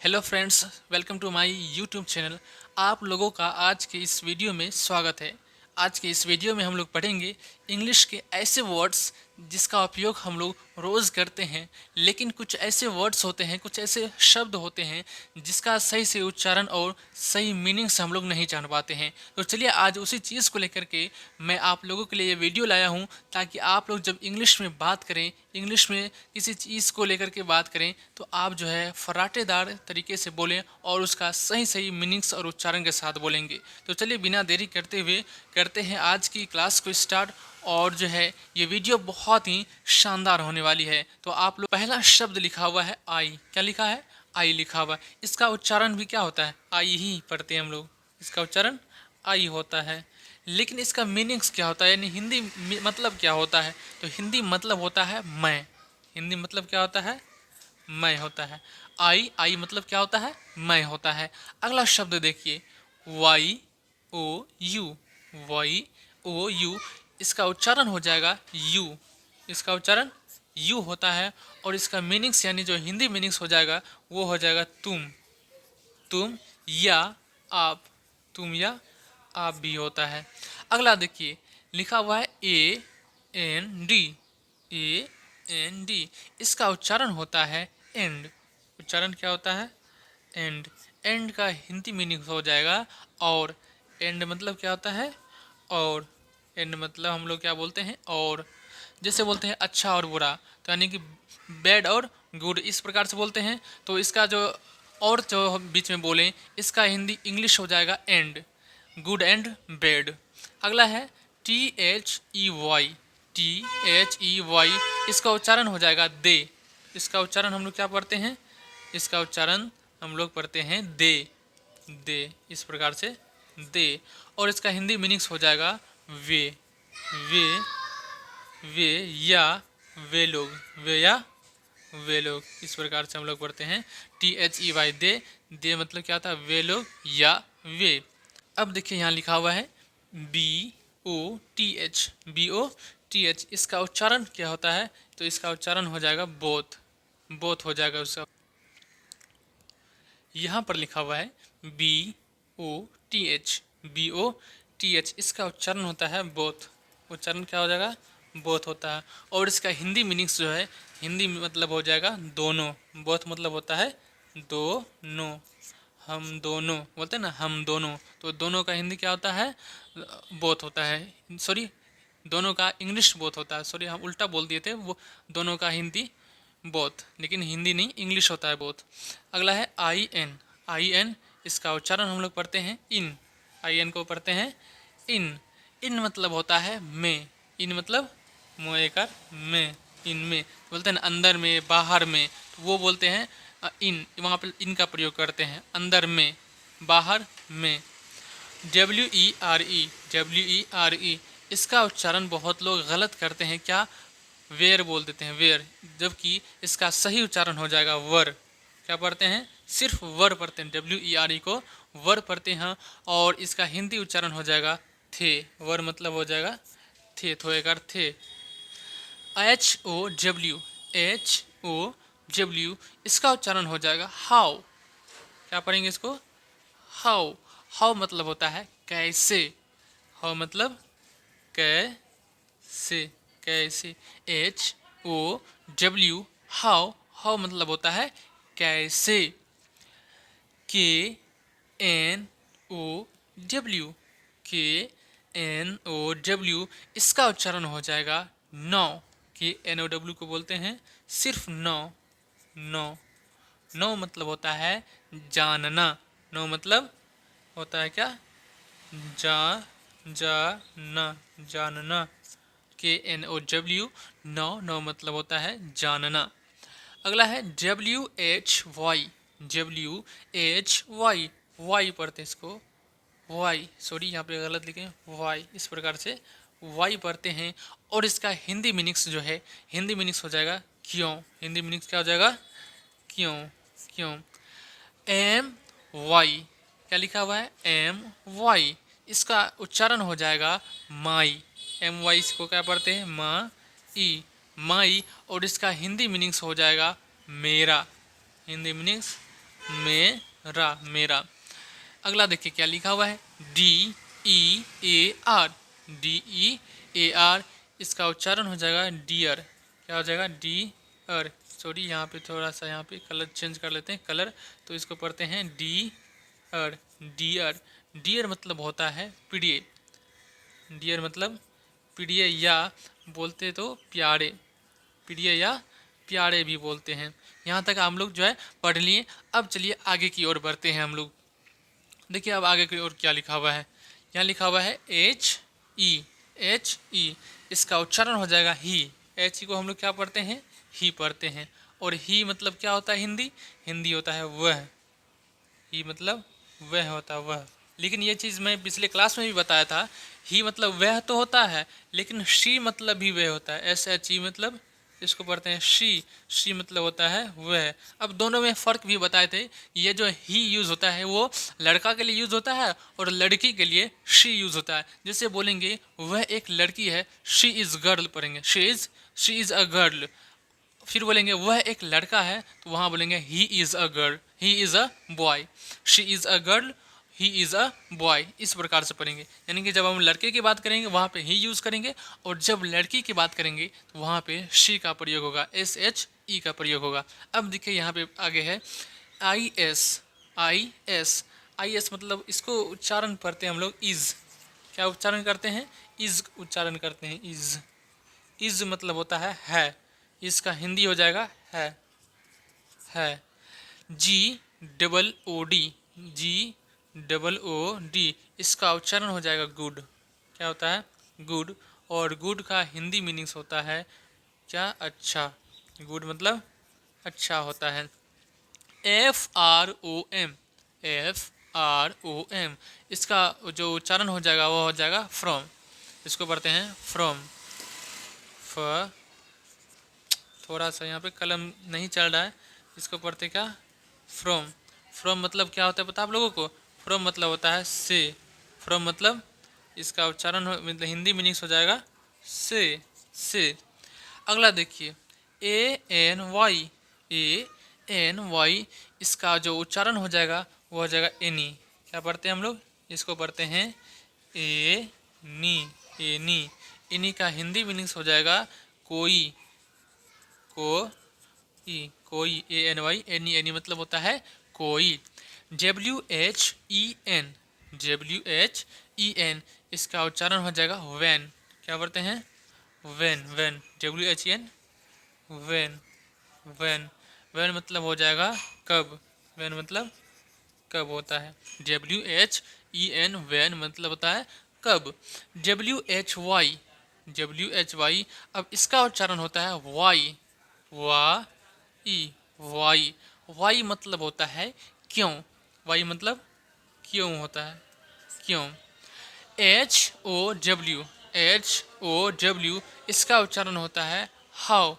Hello friends, welcome to my YouTube channel. आप लोगों का आज के इस वीडियो में स्वागत है। आज के इस वीडियो में हम लोग पढ़ेंगे इंग्लिश के ऐसे वर्ड्स जिसका उपयोग हम लोग रोज़ करते हैं, लेकिन कुछ ऐसे वर्ड्स होते हैं, कुछ ऐसे शब्द होते हैं जिसका सही से उच्चारण और सही मीनिंग से हम लोग नहीं जान पाते हैं। तो चलिए आज उसी चीज़ को लेकर के मैं आप लोगों के लिए ये वीडियो लाया हूँ, ताकि आप लोग जब इंग्लिश में बात करें, इंग्लिश में किसी चीज़ को लेकर के बात करें, तो आप जो है फर्राटेदार तरीके से बोलें और उसका सही सही मीनिंग्स और उच्चारण के साथ बोलेंगे। तो चलिए बिना देरी करते हुए करते हैं आज की क्लास को स्टार्ट। और जो है ये वीडियो बहुत ही शानदार होने वाली है। तो आप लोग पहला शब्द लिखा हुआ है आई। क्या लिखा है? आई लिखा हुआ है। इसका उच्चारण भी क्या होता है? आई ही पढ़ते हैं हम लोग। इसका उच्चारण आई होता है, लेकिन इसका मीनिंग्स क्या होता है, यानी हिंदी मतलब क्या होता है? तो हिंदी मतलब होता है मैं। हिंदी मतलब क्या होता है? मैं होता है। आई आई मतलब क्या होता है? मैं होता है। अगला शब्द देखिए, Y O U. Y O U, इसका उच्चारण हो जाएगा यू। इसका उच्चारण यू होता है। और इसका मीनिंग्स यानी जो हिंदी मीनिंग्स हो जाएगा वो हो जाएगा तुम। तुम या आप। तुम या आप भी होता है। अगला देखिए, लिखा हुआ है A N D. A N D, इसका उच्चारण होता है एंड। उच्चारण क्या होता है? एंड। एंड का हिंदी मीनिंग हो जाएगा और। एंड मतलब क्या होता है? और। एंड मतलब हम लोग क्या बोलते हैं? और। जैसे बोलते हैं अच्छा और बुरा, तो यानी कि बैड और गुड, इस प्रकार से बोलते हैं। तो इसका जो और जो हम बीच में बोलें, इसका हिंदी इंग्लिश हो जाएगा एंड। Good and bad. अगला है T H E Y. T H E Y, इसका उच्चारण हो जाएगा दे। इसका उच्चारण हम लोग क्या पढ़ते हैं? इसका उच्चारण हम लोग पढ़ते हैं दे। दे, इस प्रकार से दे। और इसका हिंदी मीनिंग्स हो जाएगा वे। वे वे या वे लोग। वे या वे लोग, इस प्रकार से हम लोग पढ़ते हैं T H E Y they. They मतलब क्या होता है? वे लोग या वे। अब देखिए यहाँ लिखा हुआ है B O T H. B O T H, इसका उच्चारण क्या होता है? तो इसका उच्चारण हो जाएगा बोथ। बोथ हो जाएगा उसका। यहाँ पर लिखा हुआ है B O T H. B O T H, इसका उच्चारण होता है बोथ। उच्चारण क्या हो जाएगा? बोथ होता है। और इसका हिंदी मीनिंग्स जो है, हिंदी मतलब हो जाएगा दोनों। बोथ मतलब होता है दोनों। हम दोनों बोलते हैं ना, हम दोनों। तो दोनों का हिंदी क्या होता है? बोथ होता है। सॉरी, दोनों का इंग्लिश बोथ होता है। सॉरी, हम उल्टा बोल दिए थे। वो दोनों का हिंदी बोथ, लेकिन हिंदी नहीं, इंग्लिश होता है बोथ। अगला है आई एन। आई एन, इसका उच्चारण हम लोग पढ़ते हैं इन। आई एन को पढ़ते हैं इन। इन मतलब होता है में। इन मतलब मोएकर में। इन में बोलते हैं ना, अंदर में, बाहर में, तो वो बोलते हैं इन। वहाँ पर इन का प्रयोग करते हैं, अंदर में, बाहर में। W E R E. W E R ई, इसका उच्चारण बहुत लोग गलत करते हैं। क्या? वेयर बोल देते हैं, वेयर। जबकि इसका सही उच्चारण हो जाएगा वर। क्या पढ़ते हैं? सिर्फ वर पढ़ते हैं। डब्ल्यू ई आर ई को वर पढ़ते हैं। और इसका हिंदी उच्चारण हो जाएगा थे। वर मतलब हो जाएगा थे, थोएकर थे। H O W. H O W, इसका उच्चारण हो जाएगा हाउ। क्या पढ़ेंगे इसको? हाउ। हाउ मतलब होता है कैसे। हाउ मतलब कैसे। कैसे। H O W, how. How मतलब होता है कैसे। K N O W. K N O W, इसका उच्चारण हो जाएगा नौ। के एन ओ डब्ल्यू को बोलते हैं सिर्फ नौ। नौ। नौ मतलब होता है जानना। नौ मतलब होता है क्या? जा जाना, जानना। के एन ओ डब्ल्यू, नौ। नौ मतलब होता है जानना। अगला है W H Y. W H Y. Why पढ़ते हैं इसको वाई। सॉरी, यहाँ पे गलत लिखे वाई, इस प्रकार से वाई पढ़ते हैं। और इसका हिंदी मीनिंग्स जो है, हिंदी मीनिंग्स हो जाएगा क्यों। हिंदी मीनिंग्स क्या हो जाएगा? क्यों। क्यों। M Y. क्या लिखा हुआ है? एम वाई, इसका उच्चारण हो जाएगा माई। एम वाई को क्या पढ़ते हैं? माँ ई। माई। और इसका हिंदी मीनिंग्स हो जाएगा मेरा। हिंदी मीनिंग्स मेरा, मेरा। अगला देखिए क्या लिखा हुआ है, DEAR, DEAR, इसका उच्चारण हो जाएगा डियर। क्या हो जाएगा, डियर। सॉरी, यहाँ पे थोड़ा सा, यहाँ पे कलर चेंज कर लेते हैं, कलर, तो इसको पढ़ते हैं डियर, डियर। डियर मतलब होता है प्रिय, डियर मतलब प्रिय, या बोलते तो प्यारे, प्रिय या प्यारे भी बोलते हैं। यहाँ तक हम लोग जो है पढ़ लिए। अब चलिए आगे की ओर बढ़ते हैं हम लोग। देखिए अब आगे की ओर क्या लिखा हुआ है, यहाँ लिखा हुआ है HE, HE, इसका उच्चारण हो जाएगा ही। HE को हम लोग क्या पढ़ते हैं, ही पढ़ते हैं। और ही मतलब क्या होता है, हिंदी, हिंदी होता है वह, ही मतलब वह होता है वह। लेकिन ये चीज़ मैं पिछले क्लास में भी बताया था, ही मतलब वह तो होता है, लेकिन शी मतलब भी वह होता है। SHE मतलब इसको पढ़ते हैं शी, शी मतलब होता है वह। अब दोनों में फ़र्क भी बताए थे। ये जो ही यूज़ होता है वो लड़का के लिए यूज़ होता है और लड़की के लिए शी यूज़ होता है। जैसे बोलेंगे वह एक लड़की है, शी इज़ गर्ल पढ़ेंगे, शी इज़ अ गर्ल। फिर बोलेंगे वह एक लड़का है, तो वहाँ बोलेंगे he is a girl, he is a boy. She is a girl, he is a boy. इस प्रकार से पढ़ेंगे। यानी कि जब हम लड़के की बात करेंगे वहाँ पे ही यूज़ करेंगे, और जब लड़की की बात करेंगे तो वहाँ पे शी का प्रयोग होगा, SHE का प्रयोग होगा। अब देखिए यहाँ पे आगे है IS, IS, IS मतलब इसको उच्चारण पढ़ते हैं हम लोग इज़। क्या उच्चारण करते हैं, इज़ उच्चारण करते हैं, इज़। इज़ मतलब होता है, इसका हिंदी हो जाएगा है। GOOD, GOOD, इसका उच्चारण हो जाएगा गुड। क्या होता है, गुड। और गुड का हिंदी मीनिंग्स होता है क्या, अच्छा। गुड मतलब अच्छा होता है। FROM, FROM, इसका जो उच्चारण हो जाएगा वो हो जाएगा फ्रॉम। इसको पढ़ते हैं फ्रॉम, फ, थोड़ा सा यहाँ पे कलम नहीं चल रहा है, इसको पढ़ते क्या, फ्रॉम। फ्रॉम मतलब क्या होता है पता आप लोगों को, फ्रॉम मतलब होता है से। फ्रॉम मतलब इसका उच्चारण मतलब हिंदी मीनिंग्स हो जाएगा से। अगला देखिए ANY, ANY, इसका जो उच्चारण हो जाएगा वो हो जाएगा एनी। क्या पढ़ते हैं हम लोग, इसको पढ़ते हैं एनी, एनी। एनी का हिंदी मीनिंग्स हो जाएगा कोई, कोई, ANY, एनी, एनी मतलब होता है कोई। WHEN, WHEN, इसका उच्चारण हो जाएगा वैन। क्या पढ़ते हैं, when, when, WHEN, when, when. When मतलब हो जाएगा कब, वैन मतलब कब होता है, WHEN, वैन मतलब होता है कब। WHY, WHY, अब इसका उच्चारण होता है वाई, वाई, वाई। वाई मतलब होता है क्यों, वाई मतलब क्यों होता है, क्यों। HOW, HOW, इसका उच्चारण होता है हाउ।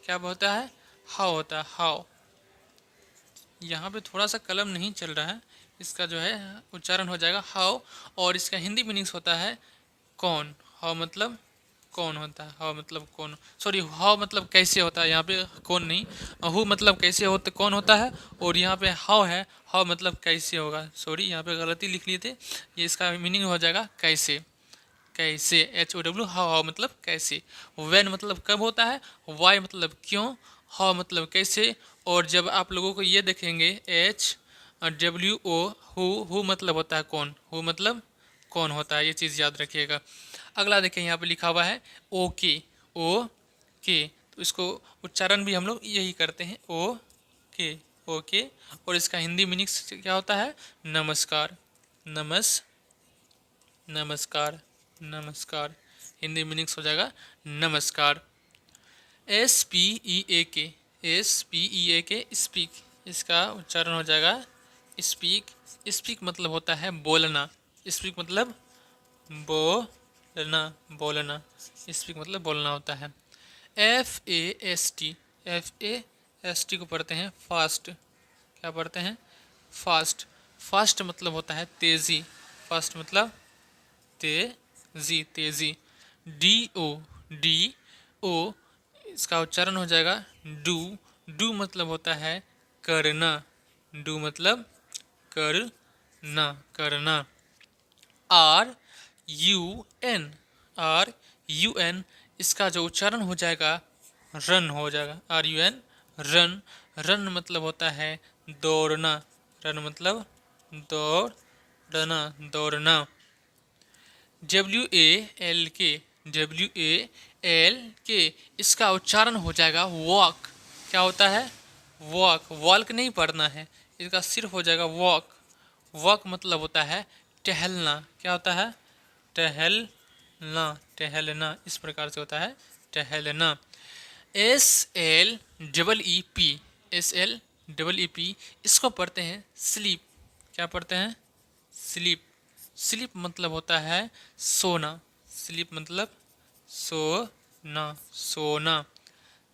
क्या होता है, हाउ होता है, हाउ। यहाँ पे थोड़ा सा कलम नहीं चल रहा है, इसका जो है उच्चारण हो जाएगा हाउ। और इसका हिंदी मीनिंग्स होता है कौन। हाउ मतलब कौन होता है, हाउ मतलब कौन, सॉरी, हाउ मतलब कैसे होता है, यहाँ पे कौन नहीं, हु मतलब कैसे होता, कौन होता है। और यहाँ पे हाउ है, हाउ मतलब कैसे होगा, सॉरी यहाँ पे गलती लिख लिए थे, ये इसका मीनिंग हो जाएगा कैसे, कैसे, HOW, हाउ, हाउ मतलब कैसे। व्हेन मतलब कब होता है, वाई मतलब क्यों, हाउ मतलब कैसे। और जब आप लोगों को ये देखेंगे HWO, हु मतलब होता है कौन, हु मतलब कौन होता है, ये चीज़ याद रखिएगा। अगला देखिए यहाँ पे लिखा हुआ है ओके, ओके, तो इसको उच्चारण भी हम लोग यही करते हैं ओके, ओके। और इसका हिंदी मीनिंग्स क्या होता है, नमस्कार, नमस्कार, नमस्कार। हिंदी मीनिंग्स हो जाएगा नमस्कार। SPEAK, SPEAK, स्पीक, इसका उच्चारण हो जाएगा स्पीक। स्पीक मतलब होता है बोलना, स्पीक मतलब बोलना, बोलना। स्पीक मतलब बोलना होता है। FAST, FAST को पढ़ते हैं फास्ट। क्या पढ़ते हैं, फास्ट। फास्ट मतलब होता है तेज़ी, फास्ट मतलब तेजी, तेजी। DO, इसका उच्चारण हो जाएगा डू। डू मतलब होता है करना, डू मतलब करना, करना। R U N, R U N, इसका जो उच्चारण हो जाएगा रन हो जाएगा, R U N, run. Run मतलब होता है दौड़ना, रन मतलब दौड़ना, दौड़ना। W A L K, W A L K, इसका उच्चारण हो जाएगा वॉक। क्या होता है? वॉक, वॉल्क नहीं पढ़ना है, इसका सिर्फ हो जाएगा वॉक। वॉक मतलब होता है टहलना। क्या होता है? टहलना, टहलना, इस प्रकार से होता है टहलना। S L double E P, S L double E P, इसको पढ़ते हैं स्लीप। क्या पढ़ते हैं? स्लीप। स्लीप मतलब होता है सोना, स्लीप मतलब सोना, सोना।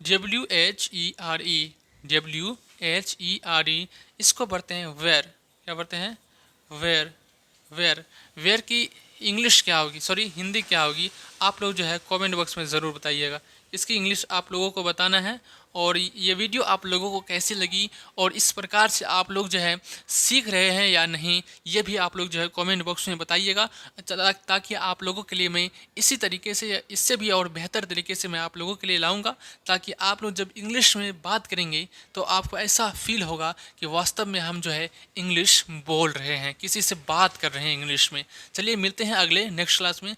W H E R E, W H E R E, इसको पढ़ते हैं वेयर। क्या पढ़ते हैं? Where, where. वेयर की इंग्लिश क्या होगी, सॉरी हिंदी क्या होगी, आप लोग जो है कमेंट बॉक्स में ज़रूर बताइएगा। इसकी इंग्लिश आप लोगों को बताना है। और ये वीडियो आप लोगों को कैसी लगी और इस प्रकार से आप लोग जो है सीख रहे हैं या नहीं, ये भी आप लोग जो है कमेंट बॉक्स में बताइएगा, ताकि आप लोगों के लिए मैं इसी तरीके से या इससे भी और बेहतर तरीके से मैं आप लोगों के लिए लाऊंगा, ताकि आप लोग जब इंग्लिश में बात करेंगे तो आपको ऐसा फील होगा कि वास्तव में हम जो है इंग्लिश बोल रहे हैं, किसी से बात कर रहे हैं इंग्लिश में। चलिए मिलते हैं अगले नेक्स्ट क्लास में,